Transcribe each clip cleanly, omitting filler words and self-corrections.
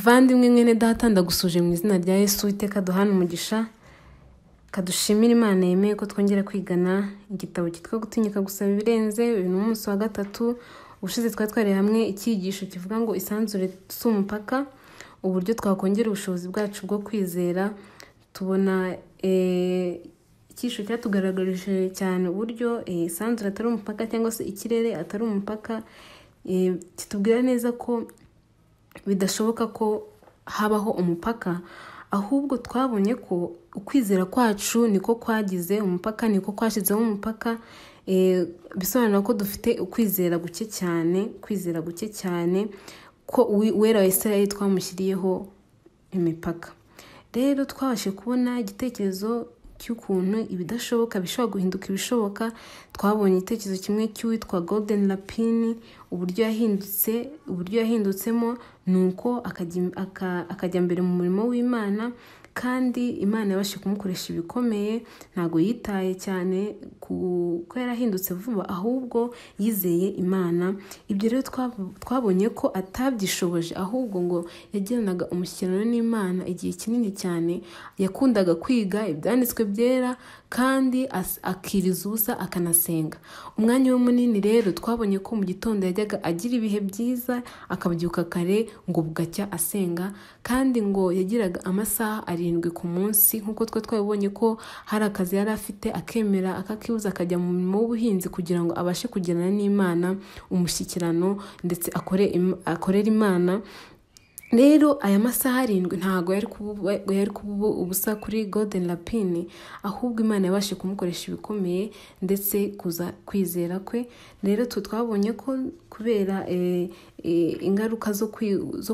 Muvandimwe mwene data ndagusuje mu izina rya Yesu, Uwiteka duhana umugisha, kadushimira Imana yemeye ko twongera kwigana igitabo cyitwa Gutinyuka gusaba ibirenze. Uyu ni umunsi wa gatatu. Ubushize twari hamwe icyigisho kivuga ngo isanzure si umupaka, uburyo twakongera ubushobozi bwacu bwo kwizera. Tubona icyigisho cyatugaragarije cyane uburyo isanzure atari umupaka cyangwa se ikirere atari umupaka. Kitubwira neza ko bidashoboka ko habaho umupaka, ahubwo twabonye ko ukwizera kwacu niko kwagize umupaka, niko kwashyizeho umupaka. Bisobanura ko dufite kwizera guke cyane ko uwera wa Isirayeli twamushyiriyeho imipaka. Rero twabashe kubona igitekerezo cy'ukuntu ibidashoboka bishobora guhinduka ibishoboka. Twabonye igitekerezo kimwe cy'uwitwa Golden Lapini, uburyo yahindutsemo nuko akajya mbere mu murimo w'Imana, kandi Imana yabashe kumukoresha ibikomeye. Ntago yitaye cyane ko yarahindutse vuba, ahubwo yizeye Imana. Ibyo rero twabonye ko atabyishoboje, ahubwo ngo yagiranaga umushyikirano n'Imana igihe kinini cyane. Yakundaga kwiga ibyanditswe byera kandi akiriza ubusa akanasenga umwanya we munini. Rero twabonye ko mu gitondo yajyaga agira ibihe byiza, akabyuka kare ngo bugacya asenga, kandi ngo yagiraga amasaha 7 ku munsi. Nk'uko twabibonye ko hari akazi yari afite akemera akakibuza akajya mu murimo w'ubuhinzi kugira ngo abashe kugirana n'Imana umushyikirano ndetse akorera Imana. Rero aya masaha 7 ntago yari kuba ubusa kuri Golden Lapini, ahubwo Imana yabashe kumukoresha ibikomeye ndetse kuza kwizera kwe. Rero twabonye ko kubera ingaruka zo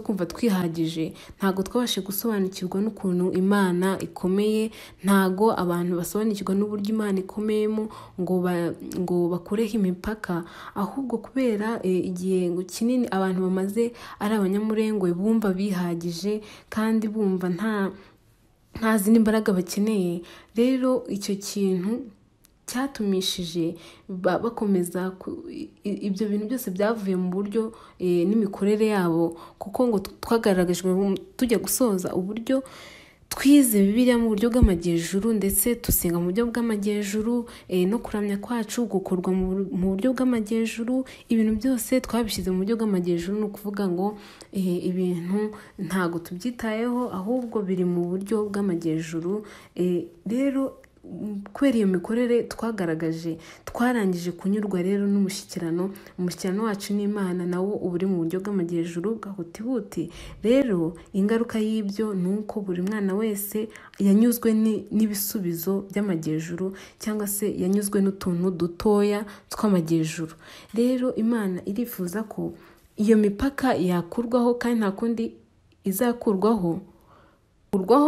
kumva twihagije, ntago twabashe gusobanukirwa n'ukuntu Imana ikomeye. Ntago abantu basobanukirwa n'uburyo Imana ikomeyemo ngo bakureho imipaka, ahubwo kubera igihe kinini abantu bamaze ari abanyamurengwe, bumva bihagije kandi bumva nta zindi mbaraga bakeneye. Rero icyo kintu cyatumishije bakomeza ibyo bintu byose byavuye mu buryo n'imikorere yabo, kuko ngo twagaragajwe tujya gusoza uburyo twize Bibiliya mu buryo bw'amajyejuru, ndetse dusenga mu buryo bw'amajyejuru, no kuramya kwacu gukorwa mu buryo bw'amajyejuru. Ibintu byose twabishyize mu buryo bw'amajyejuru, ni ukuvuga ngo ibintu ntago tubyitayeho, ahubwo biri mu buryo bw'amajyejuru. Rero kubera iyo mikorere twagaragaje, twarangije kunyurwa rero n'umushyikirano wacu n'Imana, nawo uba uri mu buryo bw'amajyejuru gahutihuti. Rero ingaruka y'ibyo ni uko buri mwana wese yanyuzwe n'ibisubizo by'amajyejuru, cyangwa se yanyuzwe n'utuntu dutoya tw'amajyejuru. Rero Imana irifuza ko iyo mipaka yakurwaho, kandi nta kundi izakurwaho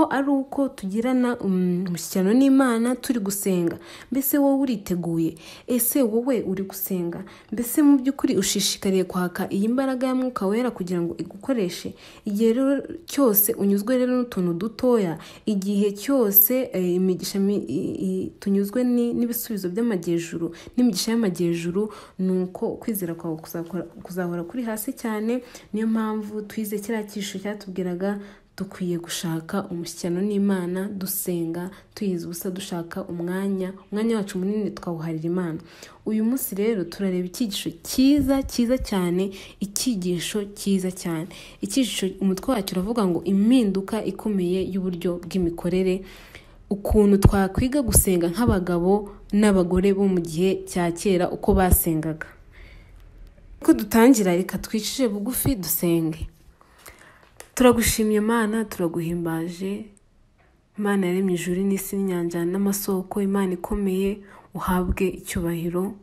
ari uko tugirana umushyikirano n'Imana turi gusenga. Mbese wowe uriteguye? Ese wowe uri gusenga? Mbese mu by'ukuri ushishikariye kwaka iyi mbaraga ya Mwuka Wera kugira ngo igukoreshe? Igihe rero cyose unyuzwe rero n'utuntu dutoya, igihe cyose imigisha tunyuzwe n'ibisubizo by'amajyejuru n'imigisha y'amajyejuru, nuko kwizera kwawe kuzahora kuri hasi cyane. Niyo mpamvu twize kiriya cyisho cyatubwiraga dukwiye gushaka umushyikirano n'Imana, dusenga tuyiza ubusa, dushaka umwanya wacu munini twawuharira Imana. Uyu munsi rero turareba icyigisho cyiza cyane, icyigisho cyiza cyane. Icyigisho umutwe wacyo uravuga ngo impinduka ikomeye y'uburyo bw'imikorere, ukuntu twakwiga gusenga nk'abagabo n'abagore bo mu gihe cya kera uko basengaga. Ko dutangira, reka twicishe bugufi dusenge. Turagushimye Imana, turaguhimbaje Imana yaremye ijuru n'isi n'inyanja n'amasoko. Imana ikomeye, uhabwe icyubahiro.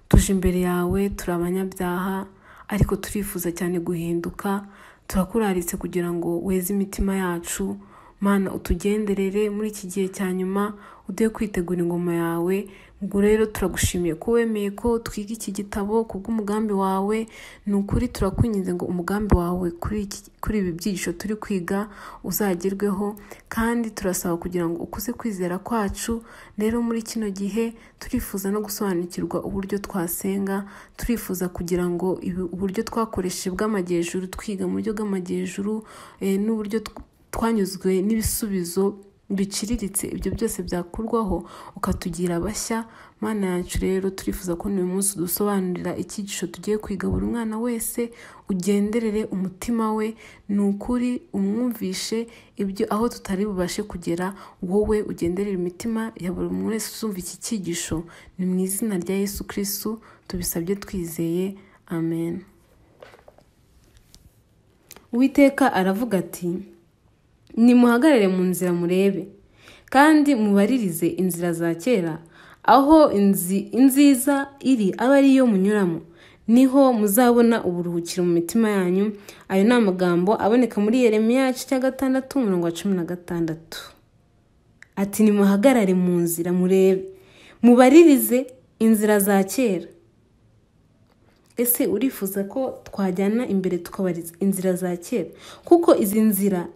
Tuje imbere yawe, turi abanyabyaha ariko turifuza cyane guhinduka. Turakuraritse kugira ngo weze imitima yacu, Mana utugenderere muri iki gihe cya nyuma ugiye kwitegura ingoma yawe. Ngo rero turagushimiye ko wemeye ko twiga iki gitabo kubw'umugambi wawe. Ni ukuri turakwinginze ngo umugambi wawe kuri ibi byigisho turi kwiga uzagerweho, kandi turasaba kugira ngo ukuze kwizera kwacu. Rero muri kino gihe turifuza no gusobanukirwa uburyo twasenga, turifuza kugira ngo uburyo twakoresheje bw'amajyejuru twiga mu buryo bw'amajyejuru, n'uburyo twanyuzwe n'ibisubizo biciriritse, ibyo byose byakurwaho ukatugira bashya. Mana yacu rero turifuza ko uyu munsi dusobanurira icyigisho tugiye kwiga buri mwana wese, ugenderere umutima we, ni ukuri umwumvishe ibyo aho tutari bubashe kugera, wowe ugenderere imitima ya buri muntu wese uzumva iki cyigisho. Ni mu izina rya Yesu Kristo tubisabye twizeye, amen. Uwiteka aravuga ati, nimuhagarare mu nzira murebe, kandi mubaririze inzira za kera, aho inziza iri aba ariyo munyuramo, niho muzabona uburuhukiro mu mitima yanyu. Ayo ni amagambo aboneka muri Yeremiya 6:16. Ati nimuhagarare mu nzira murebe, mubaririze inzira za kera. Ese urifuza ko twajyana imbere tukabariza inzira za kera? Kuko izi nzira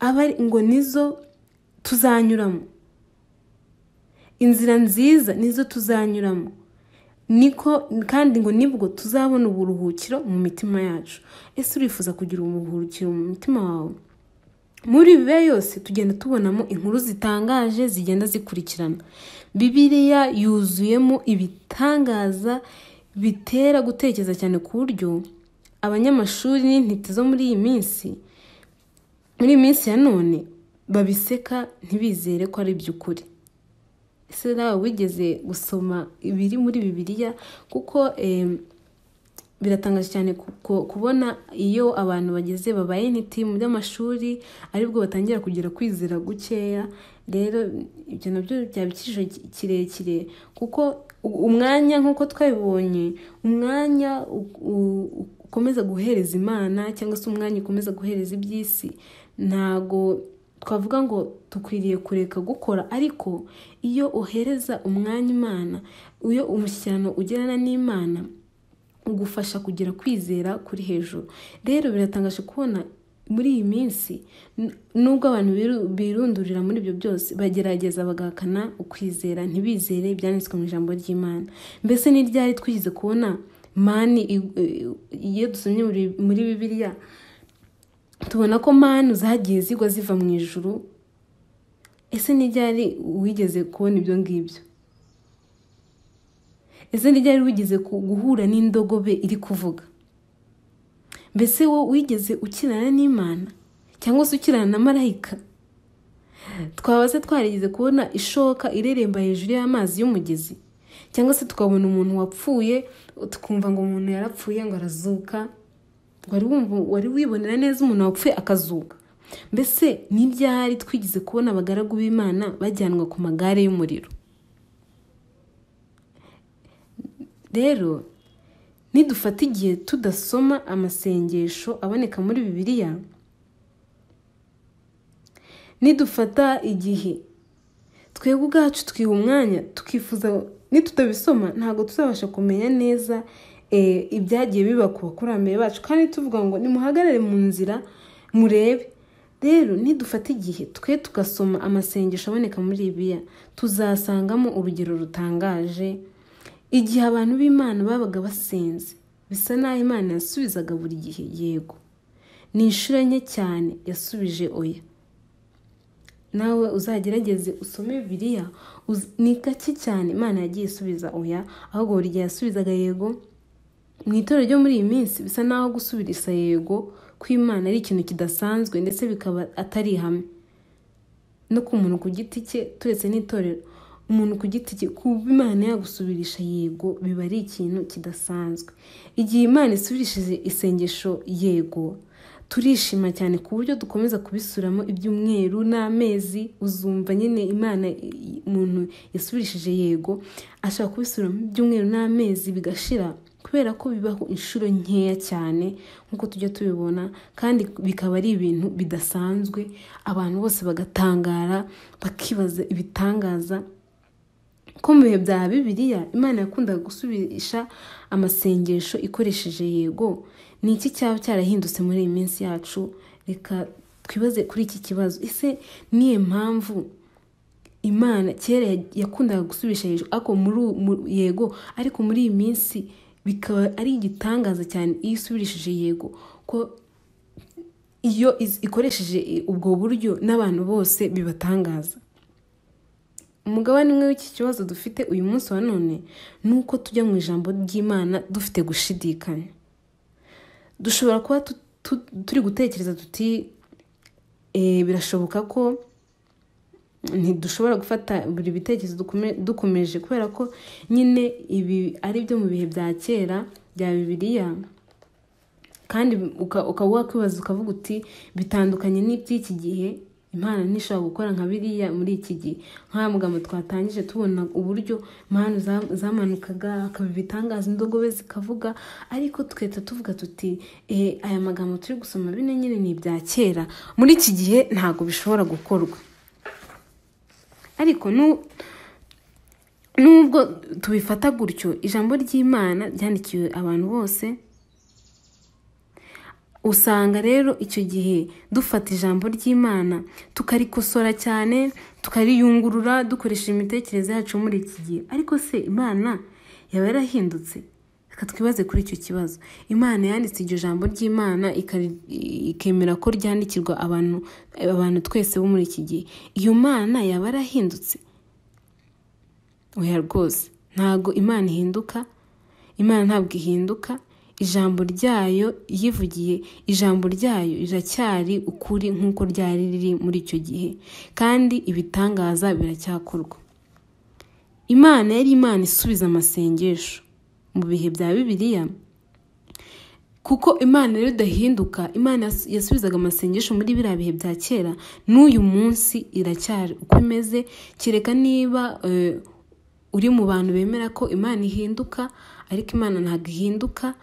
aba ngo nizo tuzanyuramo, inzira nziza nizo tuzanyuramo, niko kandi ngo nibwo tuzabona uburuhukiro mu mitima yacu. Ese urifuza kugira uburuhukiro mu mitima wawe? Muri Bibiliya yose tugenda tubonamo inkuru zitangaje zigenda zikurikirana. Bibiliya yuzuyemo ibitangaza bitera gutekereza cyane, ku buryo abanyamashuri n'intiti zo muri iyi minsi ya none babiseka ntibizere ko ari iby'ukuri. Ese nawe wigeze gusoma ibiri muri Bibiliya? Kuko biratangaje cyane kubona iyo abantu babaye intiti mu by'amashuri aribwo batangira kugira kwizera gukeya. Rero ibyo nabyo byaba icyiciro kirekire, kuko umwanya nk'uko twabibonye, umwanya ukomeza guhereza Imana cyangwa se umwanya ukomeza guhereza iby'isi, ntago twavuga ngo tukwiriye kureka gukora. Ariko iyo uhereza umwanya Imana, iyo umushyikirano ugirana n'Imana ugufasha kugira kwizera kuri hejuru. Rero biratangaje kubona muri iyi minsi, nubwo abantu birundurira muri ibyo byose, bagerageza bagahakana ukwizera, ntibizere ibyanditswe mu ijambo ry'Imana. Mbese ni ryari twigize kubona mani? Iyo dusomye muri Bibiliya tubona ko manu zagiye zigwa ziva mu ijuru. Ese ni ryari wigeze kubona ibyo ngibyo? Ese ni ryari wigeze guhura n'indogobe iri kuvuga? Mbese wowe wigeze ukirana n'Imana cyangwa se ukirana na marayika? Twabaze twarigeze kubona ishoka ireremba hejuru y'amazi y'umugezi, cyangwa se tukabona umuntu wapfuye tukumva ngo umuntu yarapfuye ngo arazuka? Wari wibonera neza umuntu wapfuye akazuka? Mbese ni ryari twigize kubona abagaragu b'Imana bajyanwa ku magare y'umuriro? Rero nidufata igihe tudasoma amasengesho aboneka muri Bibiliya, nidufata igihe twebwe ubwacu twiha umwanya tukifuza, nitutabisoma ntabwo tuzabasha kumenya neza ibyagiye biba ku bakurambere bacu. Kandi tuvuga ngo nimuhagarare mu nzira murebe. Rero nidufata igihe twe tugasoma amasengesho aboneka muri Bibiliya, tuzasangamo urugero rutangaje. Igihe abantu b'Imana babaga basenze, bisa naho Imana yasubizaga buri gihe yego. Ni inshuro nke cyane yasubije oya. Nawe uzagerageze usome Bibiliya, ni gake cyane Imana yagiye isubiza oya, ahubwo buri gihe yasubizaga yego. Mu itorero ryo muri iyi minsi bisa naho gusubirisa yego kw'Imana ari ikintu kidasanzwe, ndetse bikaba atari ihame no ku muntu ku giti cye. Turetse n'itorero, umuntu ku giti cye, kuba Imana yagusubirisha yego biba ari ikintu kidasanzwe. Igihe Imana isubirishije isengesho yego, turishima cyane ku buryo dukomeza kubisubiramo ibyumweru n'amezi. Uzumva nyine Imana, umuntu yasubirishije yego ashaka kubisubiramo ibyumweru n'amezi bigashira, kubera ko bibaho inshuro nkeya cyane nk'uko tujya tubibona, kandi bikaba ari ibintu bidasanzwe, abantu bose bagatangara bakibaza ibitangaza ko mu bihe bya Bibiliya Imana yakundaga gusubisha amasengesho ikoresheje yego. Ni iki cyaba cyarahindutse muri iyi minsi yacu? Reka twibaze kuri iki kibazo. Ese niye mpamvu Imana kera yakundaga gusubisha yego ariko muri iyi minsi bikaba ari igitangaza cyane iyo isubirishije yego, ko iyo ikoresheje ubwo buryo n'abantu bose bibatangaza? Umugabane umwe w'iki kibazo dufite uyu munsi wa none ni uko tujya mu ijambo ry'Imana dufite gushidikanya. Dushobora kuba turi gutekereza tuti birashoboka ko ntidushobora gufata buri bitekerezo dukomeje, kubera ko nyine ibi ari byo mu bihe bya kera bya Bibiliya, kandi ukaba wakwibaza ukavuga uti bitandukanye n'iby'iki gihe. Imana ntishobora gukora nka biriya muri iki gihe. Nk'aya magambo twatangije tubona uburyo impano zamanukaga, akaba ibitangaza, indogobe zikavuga, ariko twahita tuvuga tuti aya magambo turi gusoma bino nyine ni ibya kera, muri iki gihe ntabwo bishobora gukorwa. Ariko nubwo tubifata gutyo, ijambo ry'Imana ryandikiwe abantu bose. Usanga rero icyo gihe dufata ijambo ry'Imana tukarikosora cyane, tukariyungurura dukoresheje imitekerereze yacu muri iki gihe. Ariko se Imana yaba yarahindutse? Reka twibaze kuri icyo kibazo. Imana yanditse iryo jambo ry'Imana ikemera ko ryandikirwa abantu twese bo muri iki gihe. Iyo Mana yaba yarahindutse? Oya rwose, ntabwo Imana ihinduka. Imana ntabwo ihinduka. Ijambo ryayo yivugiye, ijambo ryayo riracyari ukuri nk'uko ryari riri muri icyo gihe, kandi ibitangaza biracyakorwa. Imana yari Imana isubiza amasengesho mu bihe bya Bibiliya, kuko Imana rero idahinduka. Imana yasubizaga amasengesho muri biriya bihe bya kera, n'uyu munsi iracyari uko imeze. Kereka niba uri mu bantu bemera ko Imana ihinduka, ariko Imana ntabwo ihinduka.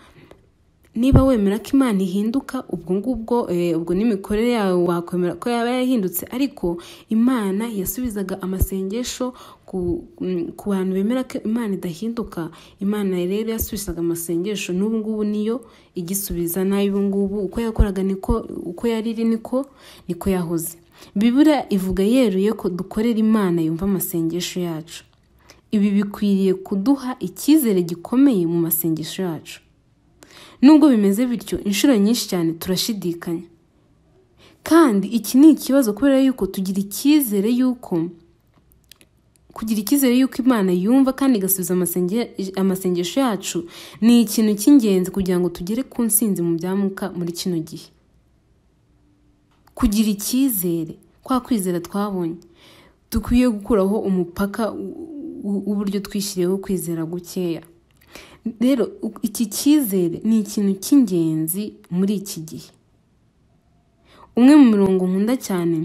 Niba wemera ko Imana ihinduka, ubwo n'imikorere yawe wakwemera ko yaba yahindutse. Ariko Imana yasubizaga amasengesho ku bantu bemera ko Imana idahinduka. Imana rero yasubizaga amasengesho, n'ubu ngubu niyo igisubiza. N'ubu ngubu uko yakoraga uko yari iri niko yahoze. Bibiliya ivuga yeruye ko dukorera Imana yumva amasengesho yacu. Ibi bikwiriye kuduha icyizere gikomeye mu masengesho yacu. Nubwo bimeze bityo, inshuro nyinshi cyane turashidikanya, kandi iki ni ikibazo, kubera yuko kugira icyizere yuko Imana yumva kandi igasubiza amasengesho yacu ni ikintu cy'ingenzi kugira ngo tugere ku ntsinzi mu byamuka muri kino gihe. Kugira icyizere, kwa kwizera twabonye, dukwiye gukuraho umupaka w'uburyo twishyiriyeho kwizera gukeya. Rero iki cyizere ni ikintu cy'ingenzi muri iki gihe. Umwe mu mirongo nkunda cyane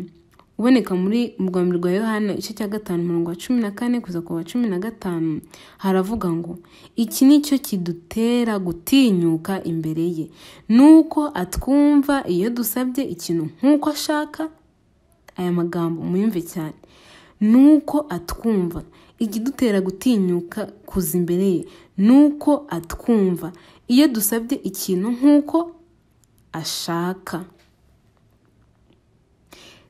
uboneka muri Rwanda rwa Yohana igice cya 5:14 kuza ku 15 haravuga ngo iki nicyo kidutera gutinyuka imbere ye, nuko atwumva iyo dusabye ikintu nk'uko ashaka. Aya magambo muyumve cyane, nuko atwumva. Ikidutera gutinyuka kuza imbere ye nuko atwumva iyo dusabye ikintu nk'uko ashaka.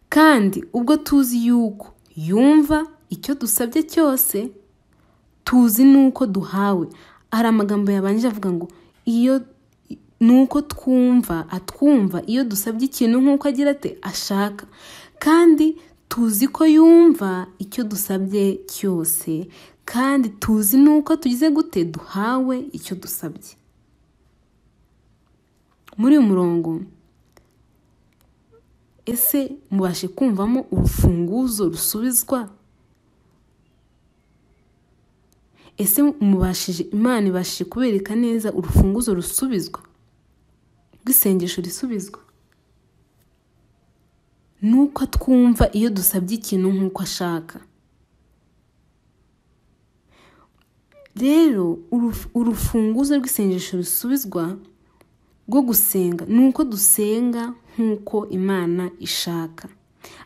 Kandi ubwo tuzi yuko yumva icyo dusabye cyose, tuzi nuko duhawe. Hari amagambo yabanje avuga ngo nuko atwumva iyo dusabye ikintu nk'uko agira ate ashaka. Kandi tuzi ko yumva icyo dusabye cyose, kandi tuzi nuko tugize gute duhawe icyo dusabye. Muri uyu murongo, ese mubashe kumvamo urufunguzo rusubizwa? Ese Imana ibashije kubereka neza urufunguzo rusubizwa rw'isengesho risubizwa? Nuko atwumva iyo dusabye ikintu nk'uko ashaka. rero urufunguzo rw'isengesho rusubizwa rwo gusenga nuko dusenga nk'uko Imana ishaka.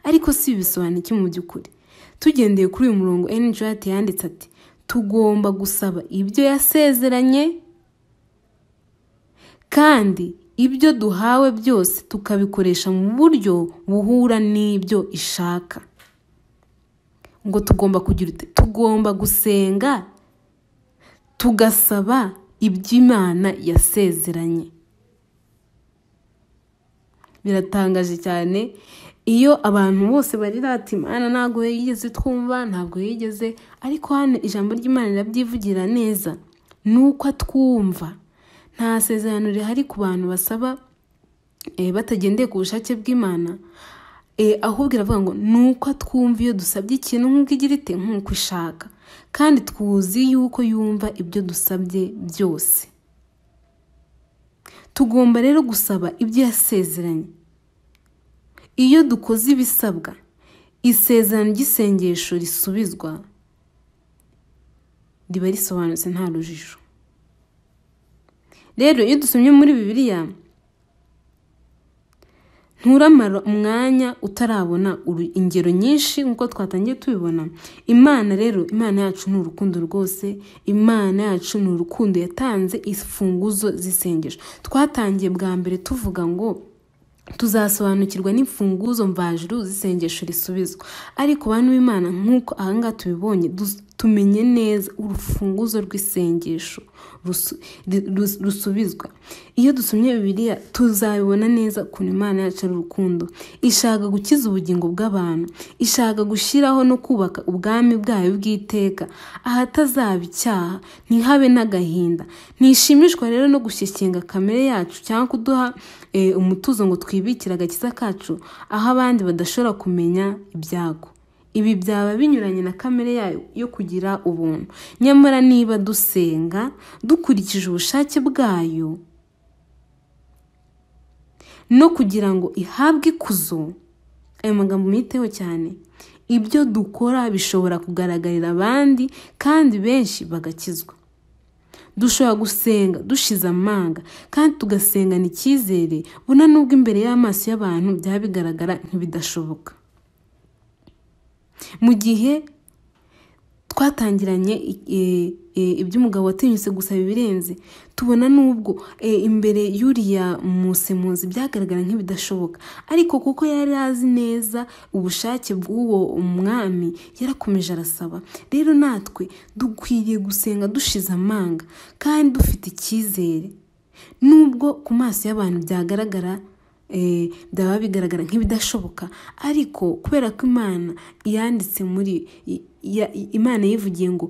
Ariko si bisobanura iki mu by'ukuri? Tugendeye kuri uyu murongo Ellen G. White yanditse ati tugomba gusaba ibyo yasezeranye kandi ibyo duhawe byose tukabikoresha mu buryo buhura n'ibyo ishaka. Ngo tugomba gusenga tugasaba ibyo Imana yasezeranye. Biratangaje cyane iyo abantu bose barira ati Imana ntabwo yigeze twumva, ntabwo yigeze, ariko hano ijambo ry'Imana rirabyivugira neza nuko atwumva. Nta sezerano rihari ku bantu basaba batagendeye ku bushake bw'Imana, ahubwo iravuga ngo nuko atwumva iyo dusabye ikintu nk'uko igira ite, nk'uko ishaka, kandi twuzi yuko yumva ibyo dusabye byose. Tugomba rero gusaba ibyo yasezeranye. Iyo dukoze ibisabwa, isezerano ry'isengesho risubizwa riba risobanutse nta rujijo. Rero iyo dusomye muri Bibiliya, nturamara umwanya utarabona ingero nyinshi nk'uko twatangiye tubibona. Imana rero, Imana yacu ni urukundo rwose, Imana yacu ni urukundo, yatanze imfunguzo z'isengesho. Twatangiye bwa mbere tuvuga ngo tuzasobanukirwa n'imfunguzo mvajuru z'isengesho risubizwa. Ariko bantu b'Imana, nk'uko ahangaha tubibonye, tumenye neza urufunguzo rw'isengesho rusubizwa. Iyo dusomye Bibiliya tuzabibona neza ukuntu Imana yacu ari urukundo, ishaka gukiza ubugingo bw'abantu, ishaka gushyiraho no kubaka ubwami bwayo bw'iteka ahatazaba icyaha, ntihabe n'agahinda. Ntishimishwa rero no gushyeshyenga kamere yacu cyangwa kuduha umutuzo ngo twibikire agakiza kacu aho abandi badashobora kumenya ibyago. Ibi byaba binyuranye na kamere yayo yo kugira ubuntu. Nyamara niba dusenga dukurikije ubushake bwayo no kugira ngo ihabwe ikuzo, ayo magambo mwiteho cyane, ibyo dukora bishobora kugaragarira abandi kandi benshi bagakizwa. Dushobora gusenga dushize amanga kandi tugasengana icyizere, buna nubwo imbere y'amaso y'abantu byaba bigaragara nk'ibidashoboka. Mu gihe twatangiranye iby'umugabo watinyutse gusaba ibirenze, tubona nubwo imbere y'uriya musemuzi byagaragara nk'ibidashoboka, ariko kuko yari azi neza ubushake bw'uwo umwami yarakomeje arasaba. Rero natwe dukwiriye gusenga dushize amanga kandi dufite icyizere, nubwo ku maso y'abantu byagaragara byaba bigaragara nk'ibidashoboka, ariko kubera ko Imana yanditse muri Imana yivugiye ngo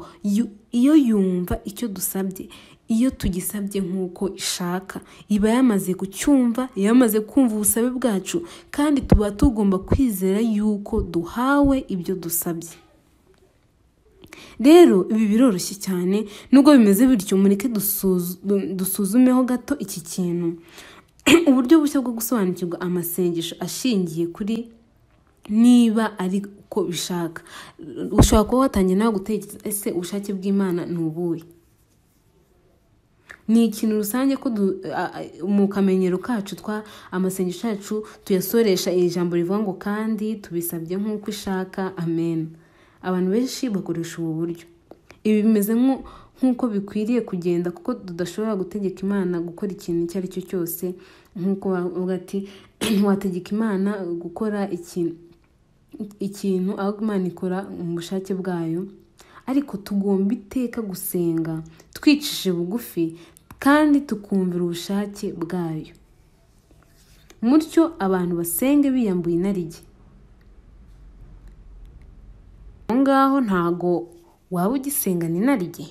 iyo yumva icyo dusabye, iyo tugisabye nk'uko ishaka, iba yamaze kucyumva, yamaze kumva ubusabe bwacu, kandi tuba tugomba kwizera yuko duhawe ibyo dusabye. Rero ibi biroroshye cyane, nubwo bimeze bityo mureke dusuzumeho gato iki kintu. Uburyo bushya bwo gusobanukirwa amasengesho ashingiye kuri niba ari uko bishaka. Ushobora kuba watangiye nawe gutekereza ese ubushake bw'Imana ni ubuhe? Ni ikintu rusange ko mu kamenyero kacu amasengesho yacu tuyasoresha ijambo rivuga ngo kandi tubisabye nk'uko ishaka, amen. Abantu benshi bakoresha ubu buryo. Ibi bimeze nk'uko bikwiriye kugenda, kuko tudashobora gutegeka Imana gukora ikintu icyo ari cyo cyose. Nk'uko bavuga ati ntiwategeka Imana gukora ikintu ahubwo Imana ikora mu bushake bwayo. Ariko tugomba iteka gusenga twicishije bugufi kandi tukumvira ubushake bwayo. Mutyo abantu basenge biyambuye inarijye. Ngaho ntago waba ugisengana inarijye.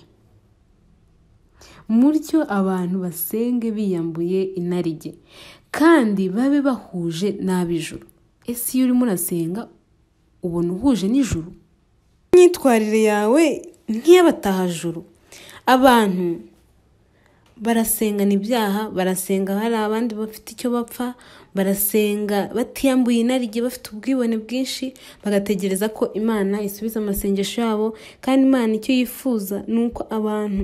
Mutyo abantu basenge biyambuye inarijye kandi babe bahuje n'ab'ijuru. Ese iyo urimo urasenga ubona uhuje n'ijuru? Imyitwarire yawe nk'iy'abatahajuru. Abantu barasengana ibyaha, barasenga hari abandi bafite icyo bapfa, barasenga batiyambuye inarijye bafite ubwibone bwinshi, bagategereza ko Imana isubiza amasengesho yabo. Kandi Imana icyo yifuza ni uko abantu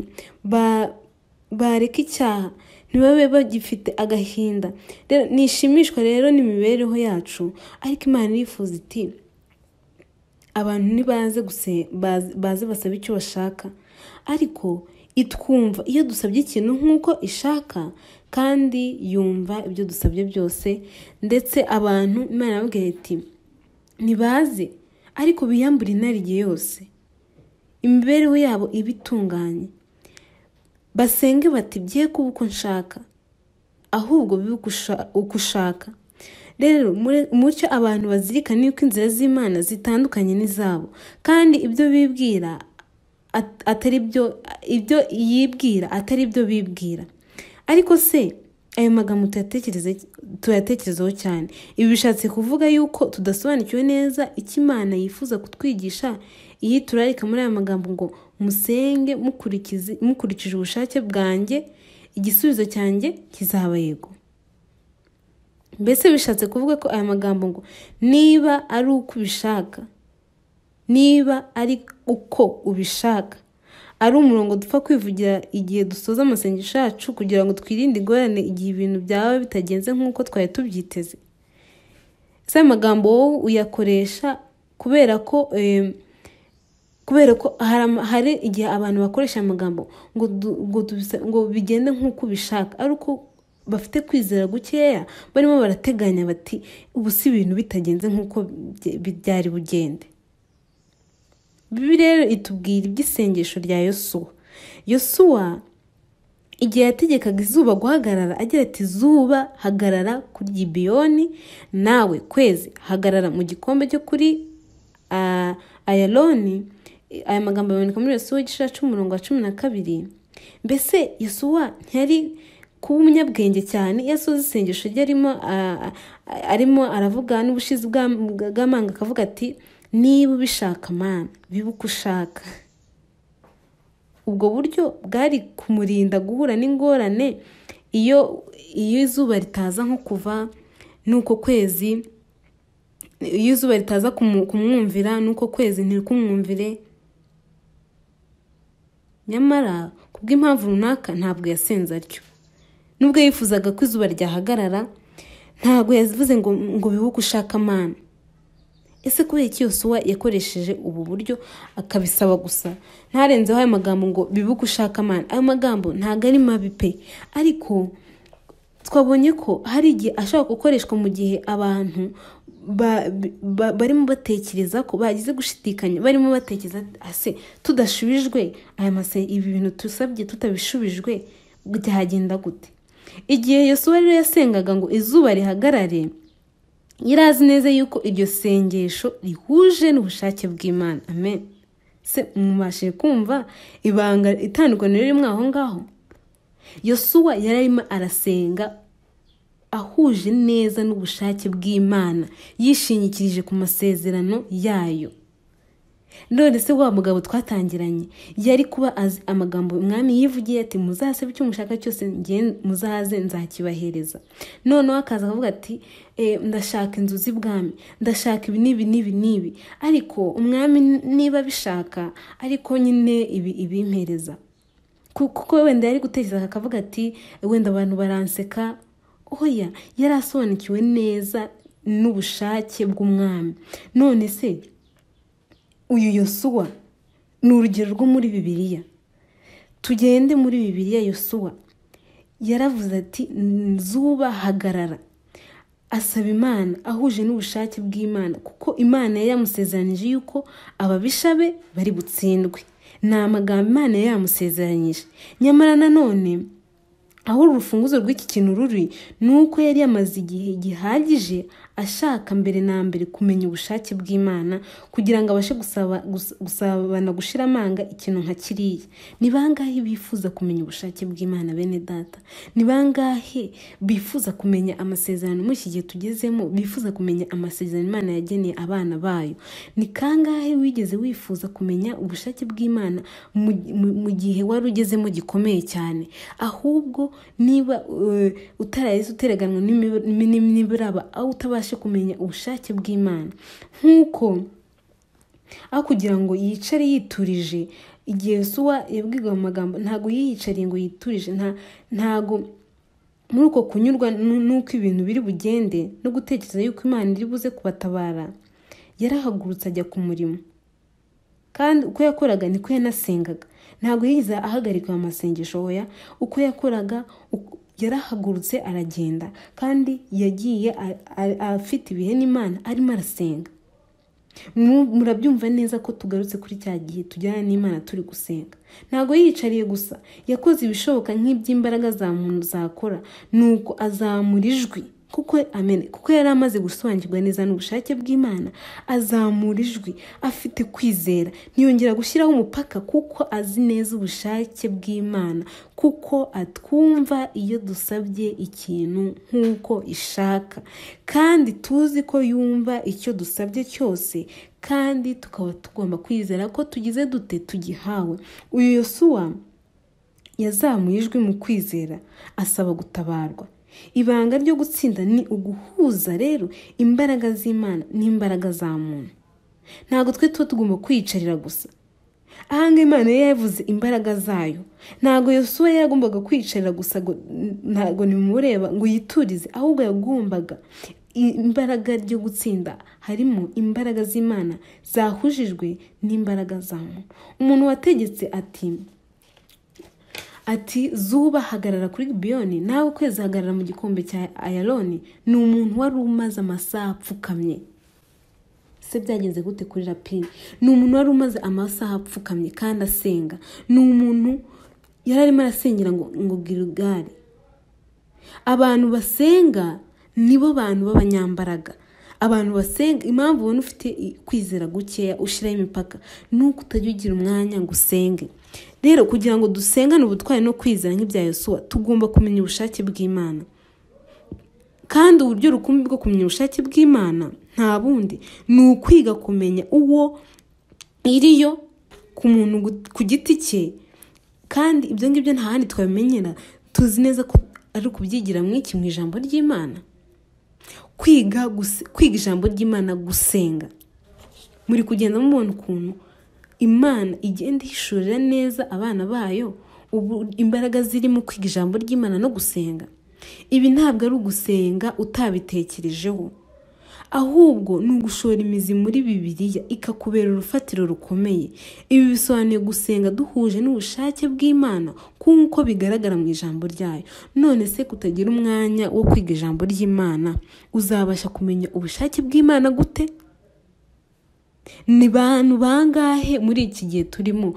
bareka icyaha, ntibabe bagifite agahinda. Nishimishwa rero n'imibereho yacu, ariko Imana irifuza iti abantu nibaze baze basabe icyo bashaka, ariko itwumva iyo dusabye ikintu nk'uko ishaka, kandi yumva ibyo dusabye byose. Ndetse abantu Imana yababwira iti nibaze ariko biyambura inarijye yose, imibereho yabo ibitunganye, basenge bati bye kuba uko nshaka, ahubwo bibe uko ushaka. Rero mucyo abantu bazirikana yuko inzira z'Imana zitandukanye n'izabo, kandi ibyo bibwira atari byo, ibyo yibwira atari byo bibwira. Ariko se ayo magambo tuyatekerezaho cyane. Ibi bishatse kuvuga yuko tudasobanukiwe neza icyo Imana yifuza kutwigisha iyo turarika muri aya magambo ngo musenge mukurikije ubushake bwanjye, igisubizo cyanjye kizaba yego. Mbese bishatse kuvuga ko aya magambo ngo niba ari uko ubishaka, niba ari uko ubishaka, ari umurongo dupfa kwivugira igihe dusoza amasengesho yacu kugira ngo twirinde ingorane igihe ibintu byaba bitagenze nk'uko twari tubyiteze? Ese magambo wowe uyakoresha kubera ko hari igihe abantu bakoresha amagambo ngo bigende nk'uko ubishaka, ari uko bafite kwizera gukeya, barimo barateganya bati ubu si ibintu bitagenze nk'uko byari bugende. Bibiliya rero itubwira iby'isengesho rya Yosuwa igihe yategekaga izuba guhagarara, agira ati zuba hagarara kuri Gibeyoni, nawe kwezi hagarara mu gikombe cyo kuri Ayaloni. Aya magambo aboneka muri Yosuwa igice 10:12. Mbese Yosuwa ntiyari kuba umunyabwenge cyane iyo asoza isengesho rye arimo aravuga n'ubushizi bw'amanga, akavuga ati niba ubishaka Mana bibe uko ushaka. Ubwo buryo bwari kumurinda guhura n'ingorane iyo izuba ritaza nko kuva, nuko kwezi, iyo izuba ritaza kumwumvira, nuko kwezi ntikumwumvire. Nyamara kubw'impamvu runaka ntabwo yasenze atyo. Nubwo yifuzaga ko izuba ryahagarara, ntabwo yavuze ngo bibe uko ushaka Mana. Ese kubera iki Yosuwa yakoresheje ubu buryo akabisaba gusa, ntarenzeho ayo magambo ngo bibe uko ushaka Mana? Ayo magambo ntabwo ari mabi pe, ariko twabonye ko hari igihe ashobora gukoreshwa mu gihe abantu barimo batekereza ko bagize gushidikanya, barimo batekereza ase tudashubijwe ibi bintu tusabye tutabishubijwe byagenda gute? Igihe Yosuwa rero yasengaga ngo izuba rihagarare, yarazi neza yuko iryo sengesho rihuje n'ubushake bw'Imana. Amen. Se mubashije kumva ibanga itandukaniro ririmo aho ngaho? Yosuwa yararimo arasenga ahuje neza n'ubushake bw'Imana, yishingikirije ku masezerano yayo. None se wa mugabo twatangiranye yari kuba azi amagambo umwami yivugiye ati muzasabe icyo mushaka cyose muzaze nzakibahereza. Noneho akaza akavuga ati ndashaka inzu z'ibwami, ndashaka ibi n'ibi, ariko umwami niba bishaka ariko nyine ibimpereza. Kuko wenda yari gutekereza akavuga ati wenda abantu baranseka. Oya, yari asobanukiwe neza n'ubushake bw'umwami. None se uyu Yosuwa ni urugero rwo muri Bibiliya. Tugende muri Bibiliya. Yosuwa yaravuze ati zuba hagarara, asaba Imana ahuje n'ubushake bw'Imana, kuko Imana yari yamusezeranije yuko ababisha be bari butsindwe. Ni amagambo Imana yari yamusezeranyije. Nyamara nanone aho urufunguzo rw'iki kintu ruri nuko yari yamaze igihe gihagije ashaka mbere na mbere kumenya ubushake bw'Imana kugira ngo abashe gusabana gushira amanga ikintu nka kiriya. Ni bangahe bifuza kumenya ubushake bw'Imana bene data? Ni bangahe bifuza kumenya amasezerano muri iki gihe tugezemo, bifuza kumenya amasezerano Imana yageneye abana bayo? Ni kangahe wigeze wifuza kumenya ubushake bw'Imana mu gihe wari ugezemo gikomeye cyane? Ahubwo niba utarahise utereganwa n'ibiraba aho utabashe kumenya ubushake bw'Imana, nk'uko aho kugira ngo yicare yiturije igihe Yosuwa yabwiga mu magambo, ntago yiyicariye ngo yiturije, ntago muri uko kunyurwa nuko ibintu biri bugende no gutekereza yuko Imana iri buze kubatabara, yarahagurutse ajya ku murimo. Kandi uko yakoraga niko yanasengaga, ntago yigeze ahagarika amasengesho hoya. Uko yakoraga yarahagurutse aragenda, kandi yagiye afite ibihe n'Imana arimo arasenga. Murabyumva neza ko tugarutse kuri cya gihe tujyana n'Imana turi gusenga. Ntago yicariye gusa, yakoze ibishoboka nk'iby'imbaraga za muntu zakora, nuko azamura ijwi kuko yari amaze gusobanukirwa neza n'ubushake bw'Imana. Azamura ijwi afite kwizera, ntiyongera gushyiraho umupaka kuko azi neza ubushake bw'Imana, kuko atwumva iyo dusabye ikintu nk'uko ishaka, kandi tuzi ko yumva icyo dusabye cyose, kandi tukaba tugomba kwizera ko tugize dute tugihawe. Uyu Yosuwa yazamuye ijwi mu kwizera asaba gutabarwa. Ibanga ryo gutsinda ni uguhuza rero imbaraga z'Imana n'imbaraga za muntu. Ntago twe tugomba kwiyicarira gusa. Ahanga Imana yavuze imbaraga zayo, ntago Yosuwa yagombaga kwiyicarira gusa, ntago nimureba ngo yiturize, ahubwo yagombaga imbaraga ryo gutsinda harimo imbaraga z'Imana zahujijwe n'imbaraga za muntu. Umuntu wategetse ati Zuba hagarara kuri Gibeyoni, nawe Kwezi hagarara mu gikombe cya Ayaloni, ni umuntu wari umaze amasaha apfukamye. Se byagenze gute kuri Rapini? Ni umuntu wari umaze amasaha apfukamye kandi asenga. Ni umuntu yari arimo arasengera ngo Gilgali. Abantu basenga nibo bantu b'abanyambaraga. Abantu basenga, impamvu ubona ufite kwizera gukeya ushiraho imipaka nuko utajya ugira umwanya ngo usenge. Rero kugira ngo dusengane ubutwari no kwizera nk'ibya Yosuwa, tugomba kumenya ubushake bw'Imana. Kandi uburyo rukumbi bwo kumenya ubushake bw'Imana nta bundi ni ukwiga kumenya uwo iriyo ku muntu ku giti cye. Kandi ibyo ngibyo nta handi twabimenyera, tuzi neza ko ari kubyigira mu ijambo ry'Imana. Kwiga ijambo ry'Imana, gusenga. Muri kugenda mubona ukuntu Imana igenda ihishurira neza abana bayo imbaraga ziri mu kwiga ijambo ry'Imana no gusenga. Ibi ntabwo ari ugusenga utabitekerejeho, ahubwo ni ugushora imizi muri Bibiliya ikakubera urufatiro rukomeye. Ibi bisobanuye gusenga duhuje n'ubushake bw'Imana kuko bigaragara mu ijambo ryayo. None se kutagira umwanya wo kwiga ijambo ry'Imana, uzabasha kumenya ubushake bw'Imana gute? Ni bantu bangahe muri iki gihe turimo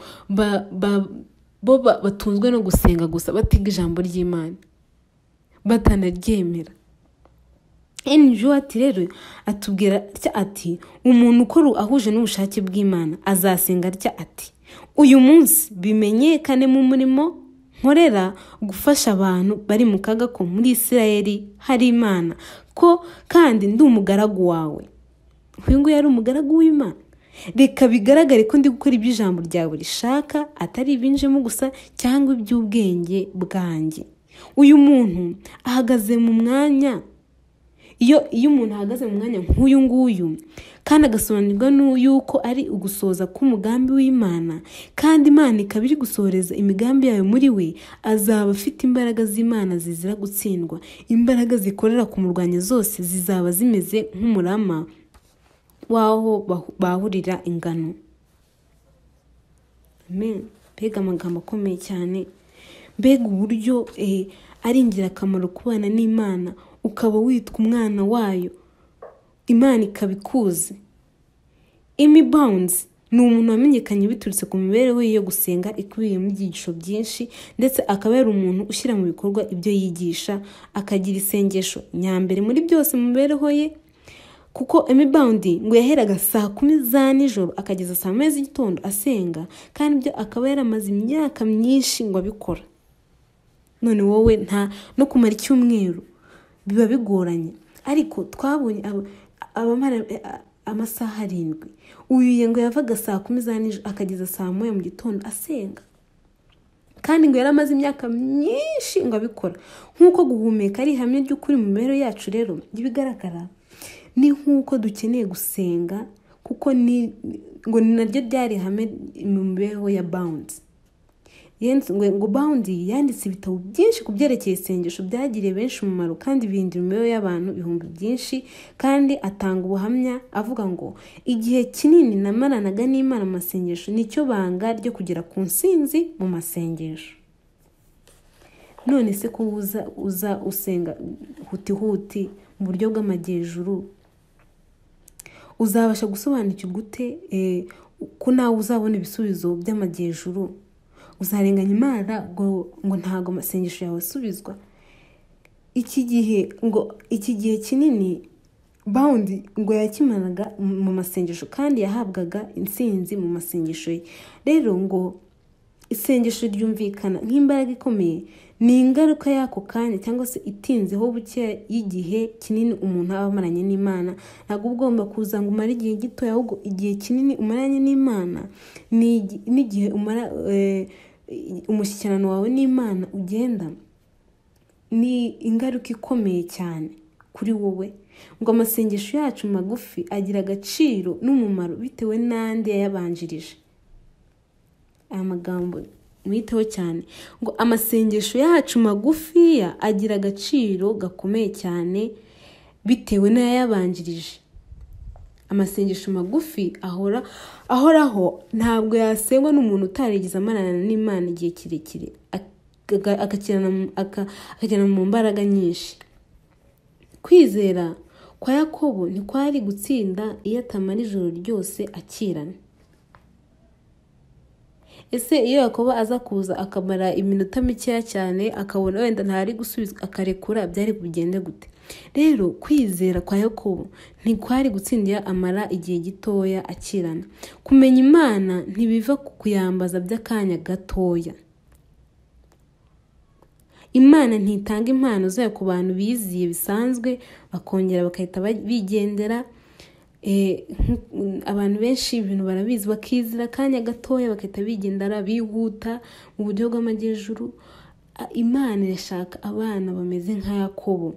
batunzwe no gusenga gusa, batiga ijambo ry'Imana, batanaryemera. Ati rero atubwira ati umuntu ukora ahuje n'ubushake bw'Imana azasenga atya ati, uyu munsi bimenyekane mu murimo nkorera gufasha abantu bari mu kaga ko muri Isirayeli hari Imana, ko kandi ndi umugaragu wawe. Uyu nguyu yari umugaragu w'Imana. Reka bigaragare ko ndi gukora ibyo ijambo ryawe rishaka, atari ibinjemo gusa cyangwa iby'ubwenge bwanjye. Uyu muntu ahagaze mu mwanya, iyo umuntu ahagaze mu mwanya nk'uyu nguyu kandi agasobanurwa yuko ari ugusoza k'umugambi w'Imana, kandi Imana ikaba iri gusohoreza imigambi yayo muri we, azaba afite imbaraga z'Imana zizira gutsindwa. Imbaraga zikorera kumurwanya zose zizaba zimeze nk'umurama waho bahurira ingano. Amen. Mbega amagambo akomeye cyane. Mbega uburyo ari ingirakamaro kubana n'Imana, ukaba witwa umwana wayo, Imana ikabikuzi. Amy Bounds ni umuntu wamenyekanye biturutse ku mibereho ye yo gusenga ikubiyemo ibyigisho byinshi, ndetse akaba yari umuntu ushyira mu bikorwa ibyo yigisha, akagira isengesho nyambere muri byose mu mibereho ye. Kuko Amy Boundy ngo yaheraga saa 10 za nijoro akageza saa 4 z'igitondo asenga, kandi ibyo akaba yaramaze imyaka myinshi ngo abikora. None wowe nta no kumara icyumweru biba bigoranye, ariko twabonye abamara amasaha 7. Uyu ngo yavaga saa 10 za nijoro akageza saa 1 mu gitondo asenga, kandi ngo yaramaze imyaka myinshi ngo abikora. Nk'uko guhumeka ari ihame ry'ukuri mu mibereho yacu, rero ibigaragara ni nk'uko dukeneye gusenga, kuko ngo ni naryo ryari ihame mu mibereho ya Boundy. Ngo Boundy yanditse ibitabo byinshi ku byerekeye isengesho byagiriye benshi umumaro kandi bihindura imibereho y'abantu ibihumbi byinshi, kandi atanga ubuhamya avuga ngo igihe kinini namaranaga n'Imana mu masengesho nicyo banga ryo kugera ku nsinzi mu masengesho. None se ko uza usenga huti mu buryo bw'amajyejuru, uzabasha gusobanukirwa ute ko nawe uzabona ibisubizo by'amajyejuru? Uzarenganya Imana ngo ntago amasengesho yawe asubizwa? Iki gihe kinini Boundy ngo yakimanaga mu masengesho kandi yahabwaga intsinzi mu masengesho ye. Rero ngo isengesho ryumvikana nk'imbaraga ikomeye, ni ingaruka y'ako kanya cyangwa se itinzeho buke y'igihe kinini umuntu aba amaranye n'Imana. Ntabwo ugomba kuza ngo umare igihe gito, ahubwo igihe kinini umaranye n'Imana n'igihe umara umushyikirano wawe n'Imana ugenda, ni ingaruka ikomeye cyane kuri wowe. Ngo amasengesho yacu magufi agira agaciro n'umumaro bitewe n'andi yayabanjirije. Aya magambo mwiteho cyane, ngo amasengesho yacu magufiya agira agaciro gakomeye cyane bitewe n'ayayabanjirije. Amasengesho magufi ahoraho ntabwo yasengwa n'umuntu utarigeze amarana n'Imana igihe kirekire, akajyana mu mbaraga nyinshi. Kwizera kwa Yakobo ntikwari gutsinda iyo atamara ijoro ryose akirana. Ese iyo Yakobo aza kuza akamara iminota mikeya cyane akabona wenda ntari gusubizwa akarekura, byari kugende gute? Rero kwizera kwa Yakobo ntikwari gutsinda amara igihe gitoya akirana. Kumenya Imana ntibiva ku kuyambaza by'akanya gatoya. Imana ntitanga impano zayo ku bantu biziye bisanzwe bakongera bakahita bigendera. Abantu benshi ibintu barabizi bakizira akanya gatoya bakahita bigendera bihuta mu buryo bw'amajyejuru. Imana irashaka abana bameze nka Yakobo.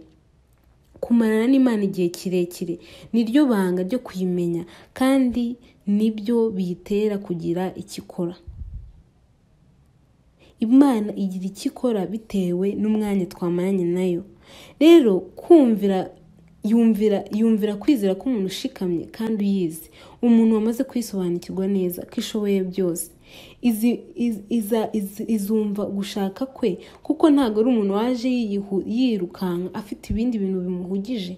Kumarana n'Imana igihe kirekire niryo banga ryo kuyimenya, kandi nibyo biyitera kugira ikikora. Imana igira ikikora bitewe n'umwanya twamaranye nayo. Rero yumvira kwizera k'umuntu ushikamye kandi uyizi, umuntu wamaze kwisobanukirwa neza ko ishoboye byose. Izumva gushaka kwe, kuko ntago ari umuntu waje yirukanka afite ibindi bintu bimuhugije.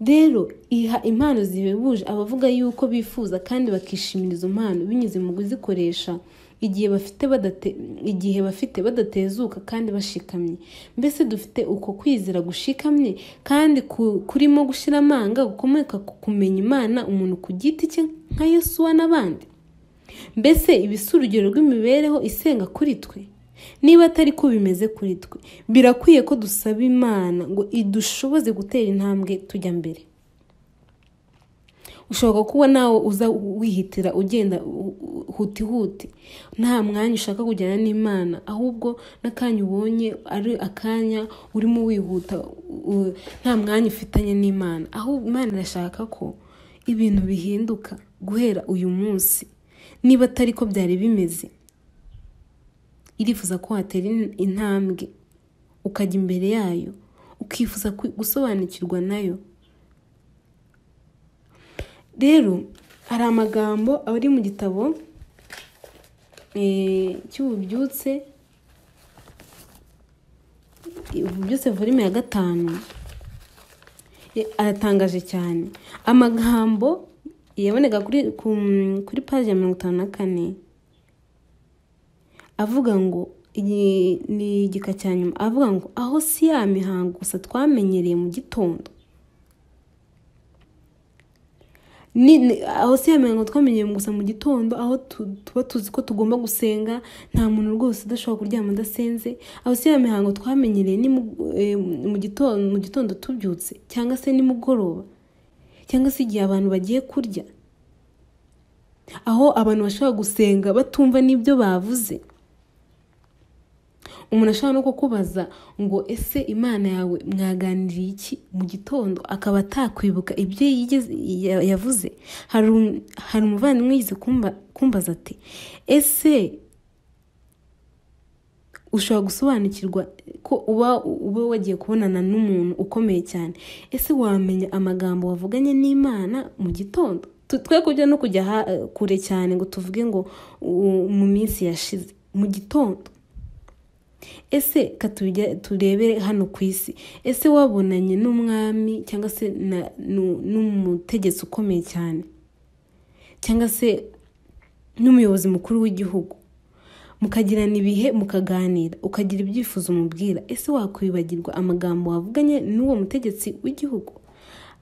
Rero iha impano zihebuje abavuga yuko bifuza kandi bakishimira izo mpano binyuze mu kuzikoresha igihe bafite badatezuka kandi bashikamye. Mbese dufite uko kwizera gushikamye kandi kurimo gushyira amanga gukomeka ku kumenya Imana umuntu ku giti cye nka Yesuwa n'abandi. Mbese ibisurugero rw'imibereho isenga kuri twe? Niba atari ko bimeze kuri twe, birakwiye ko dusaba Imana ngo idushoboze gutera intambwe tujya mbere. Ushobora kuba nawe uza wihitira ugenda huti nta mwanya ushaka kujyana n'Imana, ahubwo n'akanya ubonye ari akanya urimo wihuta, nta mwanya ufitanye n'Imana. Ahubwo Imana irashaka ko ibintu bihinduka guhera uyu munsi. Niba atari ko byari bimeze, irifuza ko watera intambwe ukajya imbere yayo, ukifuza gusobanukirwa nayo. Rero hari amagambo ari mu gitabo cy'ububyutse volume ya 5, aratangaje cyane. Amagambo yaboneka kuri paji ya 54 avuga ngo ni igika cya nyuma, avuga ngo aho si ya mihango gusa twamenyereye mu gitondo, aho si ya mihango twamenyereye gusa mu gitondo, aho tuba tuzi ko tugomba gusenga, nta muntu rwose udashobora kuryama adasenze. Aho si ya mihango twamenyereye ni mu gitondo tubyutse, cyangwa se nimugoroba, cyangwa se igihe abantu bagiye kurya, aho abantu bashobora gusenga batumva n'ibyo bavuze. Umuntu ashobora no kukubaza ngo ese Imana yawe mwaganiriye iki mu gitondo, akaba atakwibuka ibyo yavuze. Hari umuvandimwe yize kumbaza ati ese ushobora gusobanukirwa ko uba wagiye kubonana n'umuntu ukomeye cyane, ese wamenya amagambo wavuganye n'Imana mu gitondo? Twe kujya no kujya kure cyane ngo tuvuge ngo mu minsi yashize, mu gitondo. Ese turebere hano ku isi, ese wabonanye n'umwami cyangwa se n'umutegetsi ukomeye cyane, cyangwa se n'umuyobozi mukuru w'igihugu, mukagirana ibihe, mukaganira, ukagira ibyifuzo umubwira, ese wakwibagirwa amagambo wavuganye n'uwo mutegetsi w'igihugu?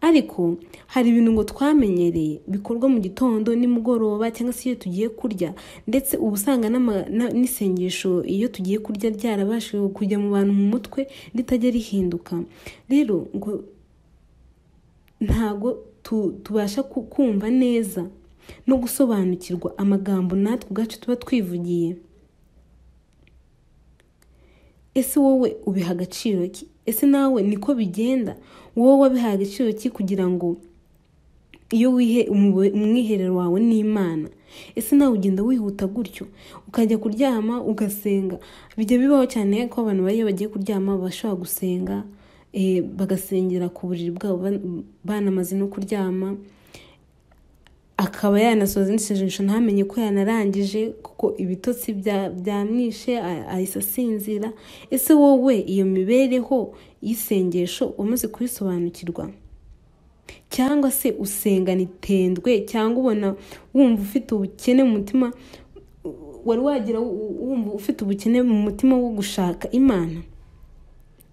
Ariko hari ibintu ngo twamenyereye bikorwa mu gitondo, nimugoroba, cyangwa se iyo tugiye kurya, ndetse ubusanga n'isengesho iyo tugiye kurya ryarabashije kujya mu bantu mu mutwe ritajya rihinduka. Rero ngo ntago tubasha kumva neza no gusobanukirwa amagambo natwe ubwacu tuba twivugiye. Ese wowe ubiha agaciro ki? Ese nawe niko bigenda? Wowe wabihaye agaciro ki kugira ngo iyo wihe umwiherero wawe n'Imana? Ese nawe ugenda wihuta gutyo ukajya kuryama ugasenga? Bijya bibaho cyane ko abantu bagiye kuryama bashobora gusenga, bagasengera ku buriri bwabo banamaze no kuryama, akaba yanasoza n'isengesho ntamenye ko yanarangije kuko ibitotsi byamwishe ahise asinzira. Ese wowe iyo mibereho y'isengesho umaze kuyisobanukirwa? Cyangwa se usenga nitendwe, cyangwa ubona wumva ufite ubukene mu mutima, wari wagira wumva ufite ubukene mu mutima wo gushaka Imana?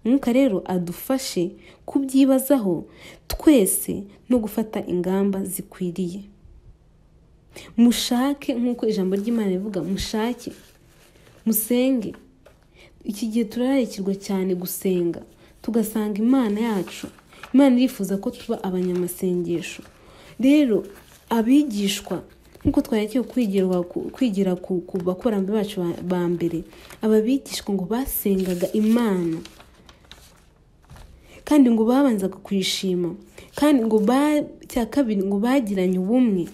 Mwuka rero adufashe kubyibazaho twese no gufata ingamba zikwiriye. Mushake nk'uko ijambo ry'Imana rivuga, mushake, musenge. Iki gihe turararikirwa cyane gusenga, tugasanga Imana yacu. Imana irifuza ko tuba abanyamasengesho. Rero abigishwa nk'uko twagiye kwigira ku bakurambere bacu ba mbere, aba bigishwa ngo basengaga Imana, kandi ngo babanzaga kuyishima, kandi ngo cya kabiri ngo bagiranye ubumwe,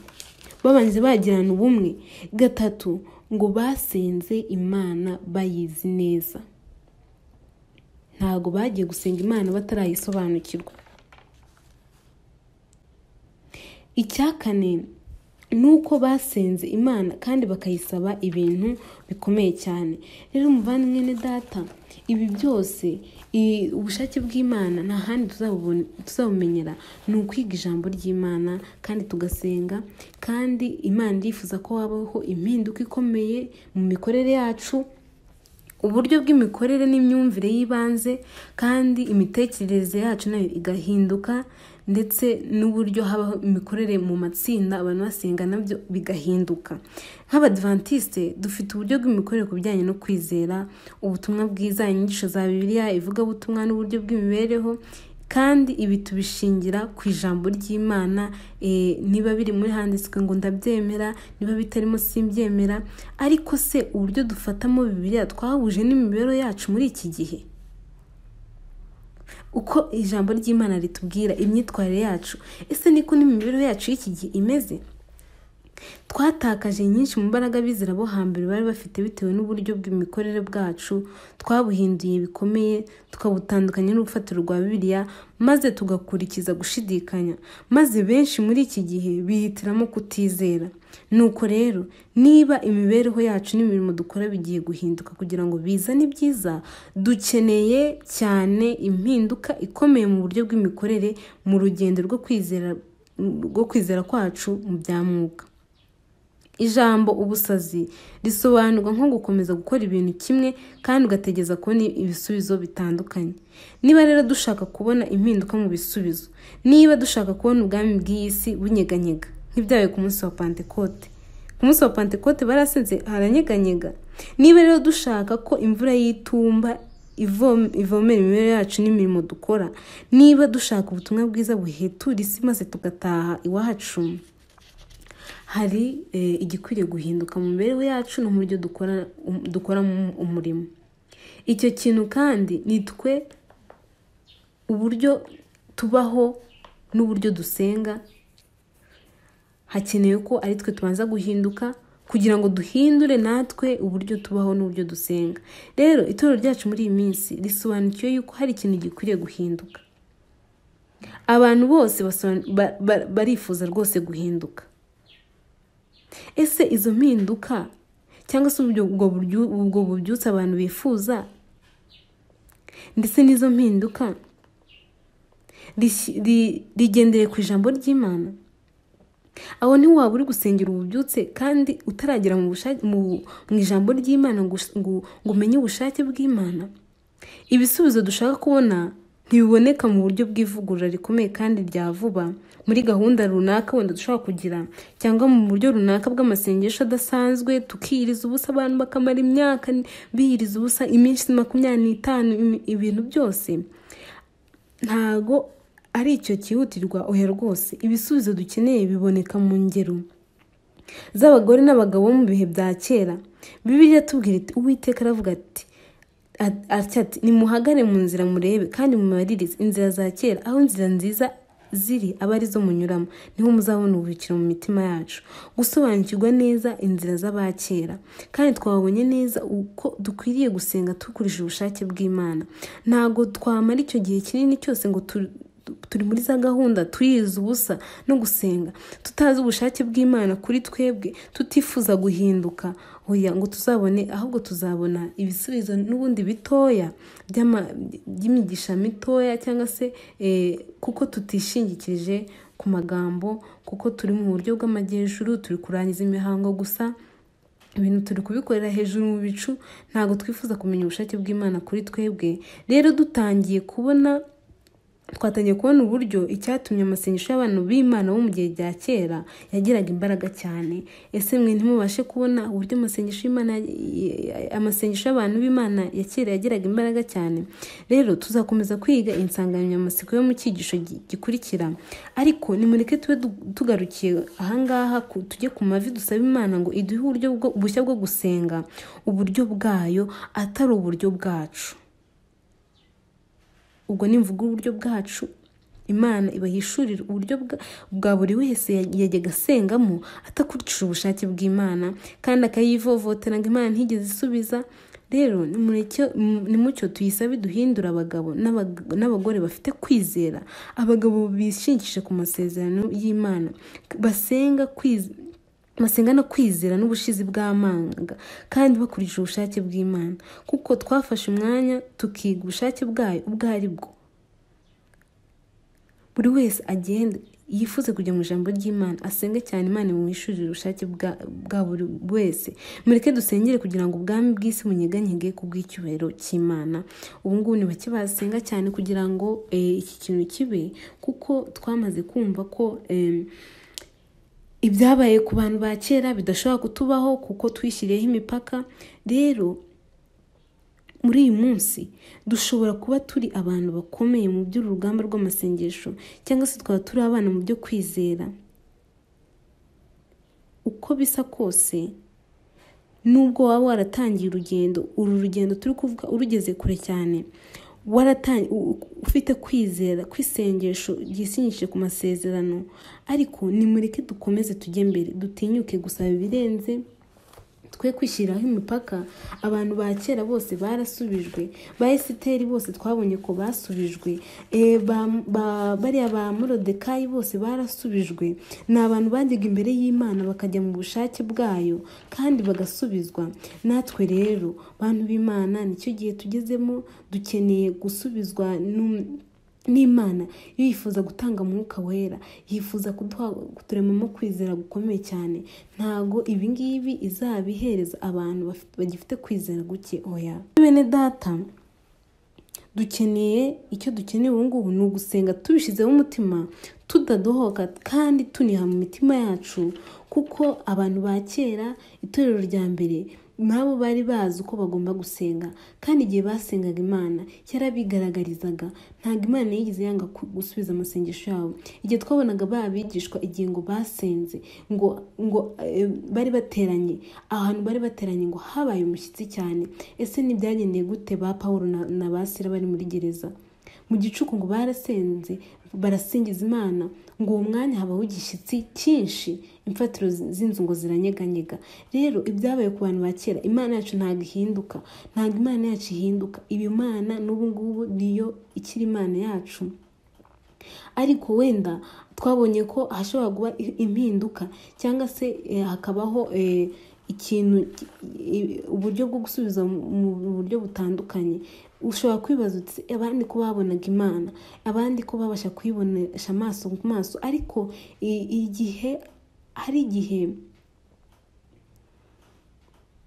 babanze bagirana ubumwe. Gatatu ngo basenze Imana bayizi neza, ntago bagiye gusenga Imana batarayisobanukirwa. Icya kane nuko basenze Imana kandi bakayisaba ibintu bikomeye cyane. Rero umuvandimwe data, ibi byose ubushake bw'Imana nta handi tuzabumenyera, ni ukwiga ijambo ry'Imana kandi tugasenga. Kandi Imana irifuza ko habaho impinduka ikomeye mu mikorere yacu, uburyo bw'imikorere n'imyumvire y'ibanze, kandi imitekerereze yacu nayo igahinduka, ndetse n'uburyo habaho imikorere mu matsinda abantu basenga nabyo bigahinduka. Nk'Abadventiste dufite uburyo bw'imikorere ku bijyanye no kwizera, ubutumwa bwiza, inyigisho za Bibiliya, ivugabutumwa n'uburyo bw'imibereho, kandi ibi tubishingira ku ijambo ry'Imana. Niba biri muri handitswe ngo ndabyemera, niba bitarimo simbyemera. Ariko se uburyo dufatamo Bibiliya twahuje n'imibereho yacu muri iki gihe? Uko ijambo ry'Imana ritubwira imyitwarire yacu, ese niko n'imibereho yacu y'iki gihe imeze? Twatakaje nyinshi mu mbaraga bizera bo hambere bari bafite bitewe n'uburyo bw'imikorere bwacu. Twabuhinduye bikomeye, tukabutandukanya n'urufatiro rwa Bibiliya, maze tugakurikiza gushidikanya, maze benshi muri iki gihe bihitiramo kutizera. Nuko rero niba imibereho yacu n'imirimo dukora bigiye guhinduka kugira ngo bizane ibyiza, dukeneye cyane impinduka ikomeye mu buryo bw'imikorere mu rugendo rwo kwizera bwo kwizera kwacu mu bya mwuka. Ijambo ubusazi risobanurwa nko gukomeza gukora ibintu kimwe kandi ugategeza kubona ibisubizo bitandukanye. Niba rero dushaka kubona impinduka mu bisubizo, niba dushaka kubona ubwami bw'iyi si bunyeganyega nk'ibyabaye ku munsi wa Pentekote. Ku munsi wa Pentekote barasenze haranyeganyega. Niba rero dushaka ko imvura y'itumba ivomera imibereho yacu n'imirimo dukora, niba dushaka ubutumwa bwiza buhetura isi maze tugataha iwacu, hari igikwiriye guhinduka mu mibereho yacu no mu buryo dukora umurimo. Icyo kintu kandi nitwe uburyo tubaho n'uburyo dusenga. Hakenewe ko ari twe tubanza guhinduka kugira ngo duhindure natwe uburyo tubaho n'uburyo dusenga. Rero itorero ryacu muri iyi minsi risobanukiwe yuko hari ikintu gikwiriye guhinduka. Abantu bose barifuza rwose guhinduka. Ese izo mpinduka cyangwa se ubwo bubyutse abantu bifuza ndetse n'izo mpinduka rigendeye ku ijambo ry'Imana? Aho ntiwaba uri gusengera ububyutse kandi utaragera mu ijambo ry'Imana ngo umenye ubushake bw'Imana. Ibisubizo dushaka kubona ntibiboneka mu buryo bw'ivugurura rikomeye kandi rya vuba muri gahunda runaka wenda dushobora kugira, cyangwa mu buryo runaka bw'amasengesho adasanzwe tukiyiriza ubusa, abantu bakamara imyaka biyiriza ubusa iminsi 25, ibintu byose ntago ari icyo cyihutirwa. Oya rwose, ibisubizo dukeneye biboneka mu ngero z'abagore n'abagabo mu bihe bya kera. Bibiliya tubwira iti Uwiteka aravuga ati nimuhagare mu nzira murebe kandi mumaririze inzira za kera, aho inzira nziza ziri aba ari zo munyuramo, niho muzabona ubuhukiro mu mitima yacu. Gusobanukirwa neza inzira z'abakera, kandi twabonye neza uko dukwiriye gusenga dukurikije ubushake bw'Imana. Ntago twamara icyo gihe kinini cyose ngo turi muri za gahunda turiza ubusa no gusenga tutazi ubushake bw'Imana kuri twebwe, tutifuza guhinduka. Oya, ngo tuzabone, ahubwo tuzabona ibisubizo n'ubundi bitoya by'imigisha mitoya, cyangwa se kuko tutishingikirije ku magambo, kuko turi mu buryo bw'amajyejuru, turi kurangiza imihango gusa, ibintu turi kubikorera hejuru mu bicu, ntago twifuza kumenya ubushake bw'Imana kuri twebwe. Rero twatangiye kubona uburyo icyatumye amasengesho y'abantu b'Imana bo mu gihe bya kera yagiraga imbaraga cyane. Ese mwe ntimubashe kubona uburyo amasengesho y'abantu b'Imana ya kera yagiraga imbaraga cyane? Rero tuzakomeza kwiga insanganyamatsiko yo mu cyigisho gikurikira, ariko nimureke tube tugarukiye ahangaha, tujye ku mavi dusaba Imana ngo iduhe uburyo bushya bwo gusenga, uburyo bwayo atari uburyo bwacu. Ubwo nimvuga uburyo bwacu, Imana ibahishurira uburyo bwa buri wese yajyaga asengamo atakurikije ubushake bw'Imana kandi akayivovotera ngo Imana ntigeze isubiza. Rero nimucyo tuyisabe duhindura abagabo n'abagore bafite kwizera, abagabo bishingikije ku masezerano y'Imana, basenga no kwizera n'ubushizi bw'amanga kandi bakurikije ubushake bw'Imana, kuko twafashe umwanya tukiga ubushake bwayo ubwo ari bwo. Buri wese agende yifuze kujya mu ijambo ry'Imana, asenge cyane Imana imwishurire ubushake bwa buri wese. Mureke dusengere kugira ngo ubwami bw'isi bunyeganyege ku bw'icyubahiro cy'Imana. Ubu ngubu ni bake basenga cyane kugira ngo iki kintu kibe, kuko twamaze kumva ko ibyabaye ku bantu ba kera bidashobora kutubaho kuko twishyiriyeho imipaka. Rero muri uyu munsi dushobora kuba turi abantu bakomeye mu by'urugamba rw'amasengesho, cyangwa se twaba turi abana mu byo kwizera. Uko bisa kose, nubwo waba waratangiye uru rugendo turi kuvuga urugeze kure cyane, ufite kwizera kw'isengesho ryisinyishije ku masezerano, ariko nimureke dukomeze tujye mbere, dutinyuke gusaba ibirenze, twe kwishyiraho imipaka. Abantu ba kera bose barasubijwe, ba Esiteri bose twabonye ko basubijwe, bariya ba Morodekayi bose barasubijwe. Ni abantu bajyaga imbere y'Imana bakajya mu bushake bwayo kandi bagasubizwa. Natwe rero bantu b'Imana nicyo gihe tugezemo, dukeneye gusubizwa n'Imana yifuza gutanga Mwuka Wera, yifuza kuturemamo kwizera gukomeye cyane. Ntago ibingibi izabihereza abantu bagifite kwizera guke. Oya bene data, icyo dukeneye ubu ngubu ni ugusenga tubishyizeho umutima, tudadohoka kandi tuniha mu mitima yacu, kuko abantu ba kera, itorero rya mbere, nabo bari bazi uko bagomba gusenga, kandi igihe basengaga Imana yarabigaragarizaga. Ntabwo Imana yigeze yanga gusubiza amasengesho yabo. Igihe twabonaga babigishwa igihe ngo basenze, ngo bari bateranye, ahantu bari bateranye ngo habaye umushyitsi cyane. Ese ntibyagendeye gute ba Pawulo na ba Sila bari muri gereza? Mu gicuku ngo barasenze, barasingiza Imana, ngo uwo mwanya habaho igishyitsi cyinshi, imfatiro z'inzu ngo ziranyeganyega. Rero ibyabaye ku bantu ba kera, Imana yacu ntabwo ihinduka, ntabwo Imana yacu ihinduka. Imana n'ubu ngubu niyo ikiri Imana yacu. Ariko wenda twabonye ko hashobora kuba impinduka, cyangwa se hakabaho uburyo bwo gusubiza mu buryo butandukanye. Ushobora kwibaza uti abandi ko babonaga Imana, abandi ko babasha kuyibonesha amaso ku maso, ariko hari igihe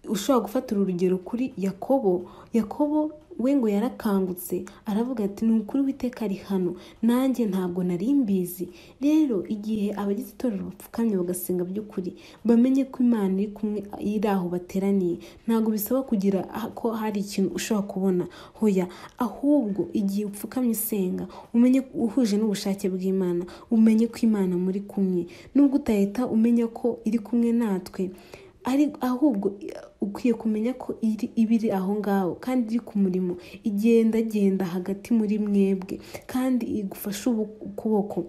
ushobora gufatira urugero kuri Yakobo we ngo yarakangutse, aravuga ati ni ukuri Uwiteka ari hano, nanjye ntabwo nari mbizi. Rero igihe abagize itorero bapfukamye bagasenga by'ukuri, bamenye ko Imana iri kumwe, iri aho bateraniye. Ntabwo bisaba kugira ko hari ikintu ushobora kubona, hoya, ahubwo igihe upfukamye usenga, umenye uhuje n'ubushake bw'Imana, umenye ko Imana muri kumwe, nubwo utahita umenya ko iri kumwe natwe, ahubwo ukwiye kumenya ko ibiri aho ngaho kandi iri ku murimo, igenda hagati muri mwebwe kandi igufasha ukuboko,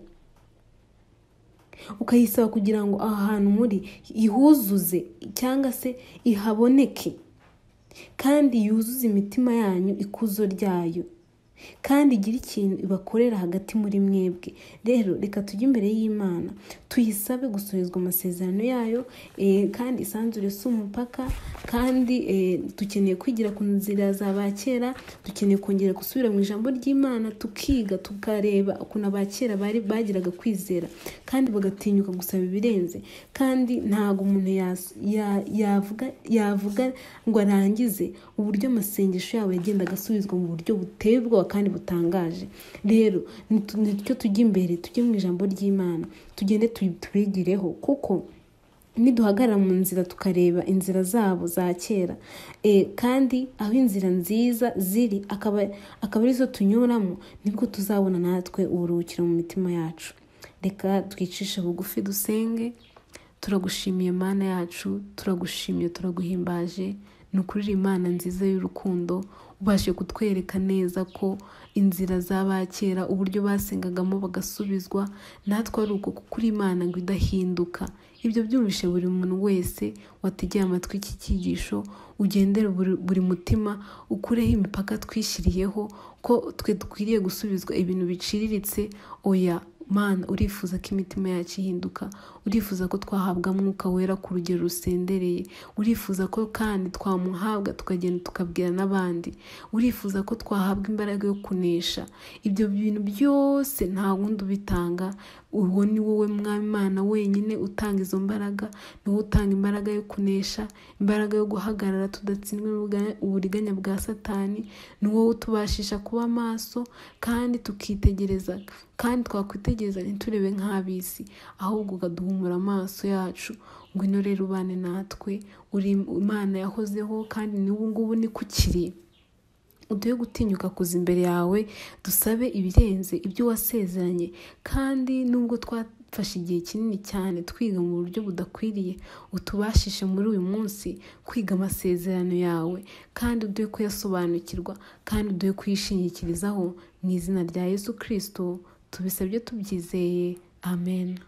ukayisaba kugira ngo aha hantu muri ihuzuze cyangwa se ihaboneke, kandi yuzuze imitima yanyu ikuzo ryayo, kandi igira ikintu ibakorera hagati muri mwebwe. Rero reka tujye imbere y'Imana tuyisabe gusohezwa amasezerano yayo, kandi isanzure si umupaka, kandi dukeneye kwigira ku nzira za ba kera, dukeneye kongera gusubira mu ijambo ry'Imana, tukiga tukareba ukuntu abakera bagiraga kwizera kandi bagatinyuka gusaba ibirenze. Kandi ntago umuntu yavuga ngo arangize uburyo amasengesho yabo yagendaga asubizwa mu buryo buteye ubwoba kandi butangaje. Rero nicyo tujya imbere, tujye mu ijambo ry'Imana, tugende tubigireho, kuko niduhagarara mu nzira tukareba inzira zabo za kera, kandi aho inzira nziza ziri akaba arizo tunyuramo, nibwo tuzabona natwe uburuhukiro mu mitima yacu. Reka twicishe bugufi dusenge. Turagushimiye Mana yacu, turagushimiye, turaguhimbaje. Ni ukuri Imana nziza y'urukundo, ubashe kutwereka neza ko inzira z'abakera uburyo basengagamo bagasubizwa, natwe ari uko, kuko uri Imana ngo idahinduka. Ibyo byumvishe buri muntu wese wategeye amatwi iki cyigisho, ugendere buri mutima, ukureho imipaka twishyiriyeho ko twe dukwiriye gusubizwa ibintu biciriritse. Oya Mana, urifuza ko imitima yacu ihinduka, urifuza ko twahabwa Mwuka Wera ku rugero rusendereye, urifuza ko kandi twamuhabwa tukagenda tukabwira n'abandi, urifuza ko twahabwa imbaraga yo kunesha. Ibyo bintu byose nta wundi ubitanga, uwo ni wowe Mwami Imana wenyine utanga izo mbaraga, ni wowe utanga imbaraga yo kunesha, imbaraga yo guhagarara tudatsindwa uburiganya bwa Satani, ni wowe utubashisha kuba maso kandi tukitegereza, kandi twakwitegereza ntiturebe nk'abisi, ahubwo ukaduhumura amaso yacu. Ngwino rero ubane natwe, uri Imana yahozeho kandi n'ubu ngubu ni kukiri. Uduhe gutinyuka kuza imbere yawe, dusabe ibirenze ibyo wasezeranye, kandi nubwo twafashe igihe kinini cyane twiga mu buryo budakwiriye, utubashishe muri uyu munsi kwiga amasezerano yawe, kandi uduhe kuyasobanukirwa, kandi uduhe kuyishingikirizaho. Mu izina rya Yesu Kristo tubisabye tubyizeye, amen.